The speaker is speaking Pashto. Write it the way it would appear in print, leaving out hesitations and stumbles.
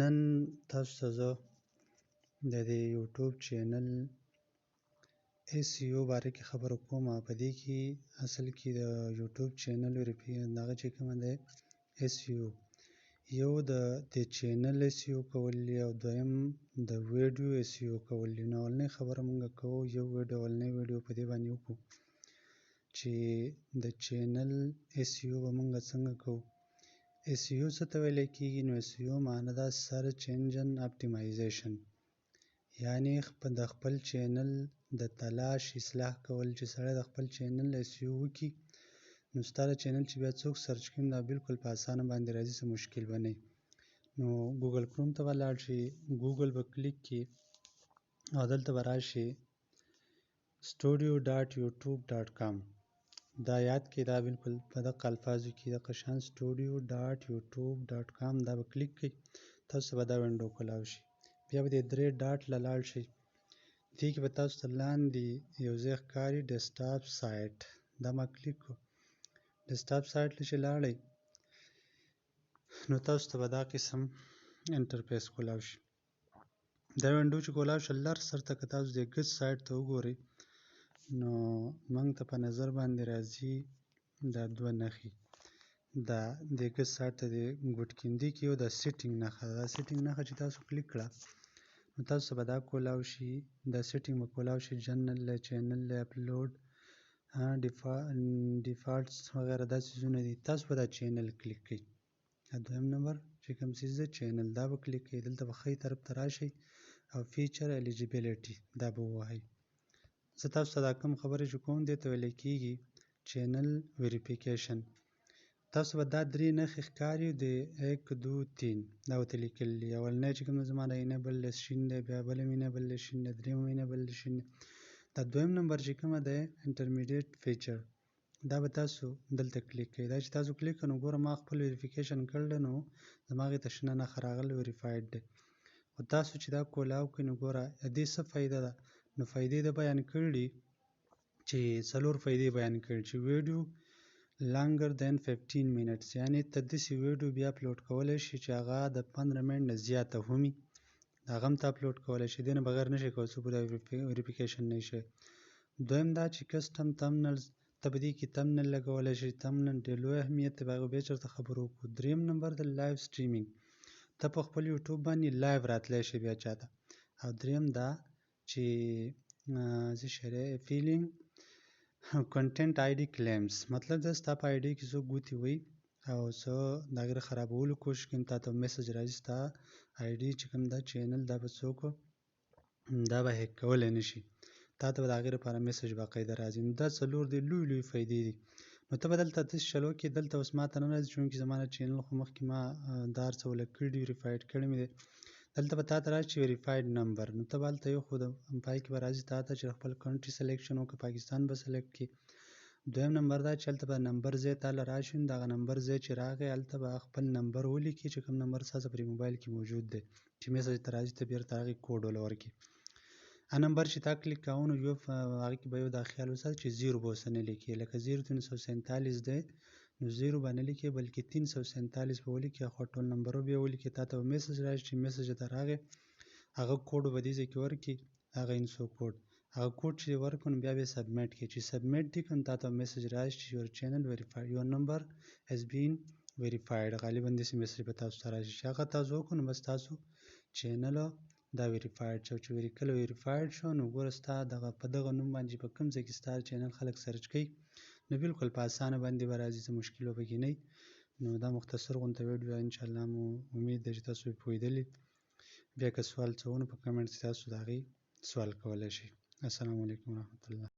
نن تاسو ته زه د دې یوټیوب چینل SEO باره کې خبره کوم. په دې کې اصل کې د یوټیوب چینل دغه چې کومه دی SEO، یو د چینل SEO کول دي او دویم د ویډیو SEO کول دي. نو اولنۍ خبره مونږ کوو، اولنۍ ویډیو په دې باندې وکړو چې د چینل SEO به مونږ څنګه کوو. SEO څه ته ویل کېږي؟ نو SEO معنی ده سرچ انجن اپټیمایزیشن، یعنی د خپل چینل د تلاش اصلاح کول. چې سړی د خپل چینل SEO وکړي نو ستا د چینل چې بیا څوک سرچ کوي دا بالکل په اسانه باندې راځي، څه مشکل به نه. نو ګوګل کروم ته به لاړ شي، ګوګل به کلیک کړي او دلته به راشي studio.youtube.com. دا یاد کړئ، دا بالکل په دغه الفاظو کې د قشان studio.youtube.com دا به کلیک کړئ، تاسو به دا وینډو کولاو شي. بیا به د 3 ډاټ له لاړ شئ، دې کې به تاسو ته لاندې یو ځای ښکاري ډیسکټاپ سایټ، دا ما کلیک کړو. ډیسکټاپ سایټ له چې لاړئ نو تاسو ته به دا قسم انټرفیس کولاو شي. دا وینډو چې کولاو شي لر سر ته که تاسو د ګچ سایټ ته وګورئ نو موږ ته په نظر باندې راځي دا دوه نښې. دا د ګچ سایټ ته د ګوټکیندي کې یو د سیټینګ نښه ده، دا سیټینګ نښه چې تاسو کلیک کړه نو تاسو به دا کولاو شي، دا سیټینګ به کولاو شي جنرال له چینل له اپلوډ ډیفالټس وغیره دا څیزونه دي. تاسو به دا چینل کلیک کړئ، دویم نمبر چې کوم څیز ده چینل، دا به کلیک کړئ. دلته به ښي طرف ته راشئ او فیچر الیجیبیلیټي دا به ووهئ. زه تاسو ته دا کوم خبرې چې کوم دې ته ویل کېږي چینل ویریفیکیشن. تاسو به دا 3 نښې ښکاري د 1 2 3 دا ورته لیکلي دي. اولنی چې کوم زما د انیبل دی شین دی، بیا بل هم انیبل دی شین دی، دریم هم انیبل دی شین دی. دا دویم نمبر چې کومه دی انټرمیډیټ فیچر، دا به تاسو دلته کلیک کړئ. دا چې تاسو کلیک کړئ نو ګوره ما خپل ویریفیکیشن کړل نو زما هغې ته شنه نښه راغله ویریفاید دی. خو تاسو چې دا کولاو کړئ نو ګوره دې څه فایده ده؟ نو فایدې د بیان کړي چې 4 فایدې بیان کړي چې ویډیو longer than 15 minutes، یعنی ته داسې ویډیو بیا اپلوډ کولی شي چې هغه د 15 منټ نه زیاته هم وي، هغه هم ته اپلوډ کولی شي، دې نه بغیر نه شي کولی څوک دا ویریفیکیشن نه شي. دویم دا چې کسټم تمنلز، ته په دې کې تمنل لګولی شي، تمنل ډېر لوی اهمیت دی، په هغه بیا چېرته خبرو وکړو. دریم نمبر د لایو سټریمینګ، ته په خپل یوټیوب باندې لایو راتلی شي بیا چاته. او دریم دا چې څه شی دی فیلینګ کنټینټ آی ډي کلیمز، مطلب دا ستا په آی ډي کې څوک ګوتې وهي او څه د هغې د خرابولو کوشش کوي، تا ته میسج راځي ستا آی ډي چې کوم دا چینل دا به څوک دا به هیک کولی نه شي، تا ته به د هغې لپاره میسج باقاعده راځي. نو دا 4 دي لوی لوی فایدې دي. نو ته به دلته داسې چل وکړې، دلته اوس ما ته نه راځي چونکې زما د چینل خو مخکې ما دا هر څه ولګ کړي دي، ویریفاید کړی مې دی. دلته به تا ته راشي ویریفاید نمبر، نو ته به هلته ایښودو، پای کې به راځي تا ته چې خپل کنټري سلیکشن وکړه، پاکستان به سلیکټ کړي. دویم نمبر دا چې هلته به نمبر ځای تاله راشي، نو دغه نمبر ځای چې راغی هلته به خپل نمبر ولیکي چې کوم نمبر ستاسو پرې موبایل کې موجود دی، چې میسج ته راځي ته بیرته هغې کوډ وله ورکړي. نمبر چې تا کلیک کوو نو یو هغې کې به یو دا خیال وساتئ چې 0 به ورسره نه لیکي، لکه 0 دی نو 0 به نه لیکي بلکې 347 به ولیکي، خو ټول نمبر به ولیکي. تا ته به میسج راشي چې میسج ته راغی، هغه کوډ به دې ځای کې ورکړي، هغه انسو کوډ، هغه کوډ چې ورکړو نو بیا به یې سبمیټ کړي. چې سبمیټ دې کړو نو تا ته میسج راشي چې یور چینل ویریفاید، یور نمبر هیز بین ویریفاید، غالبا داسې میسج به تاسو ته راشي چې هغه تاسو وکړو نو بس تاسو چینل دا ویریفاید شو. چې کله ویریفاید شو نو ګوره ستا دغه په دغه نوم باندې په کوم ځای کې ستا چینل خلک سرچ کوي نو بالکل په اسانه باندې به راځي، څه مشکل به پکې نه وي. نو دا مختصر غونته ویډیو انشاءالله مو امید ده چې تاسو یې پوهېدلي. بیا که سوال څه و نو په کمنټ کې تاسو د هغې سوال کولی شئ. السلام علیکم ورحمة الله.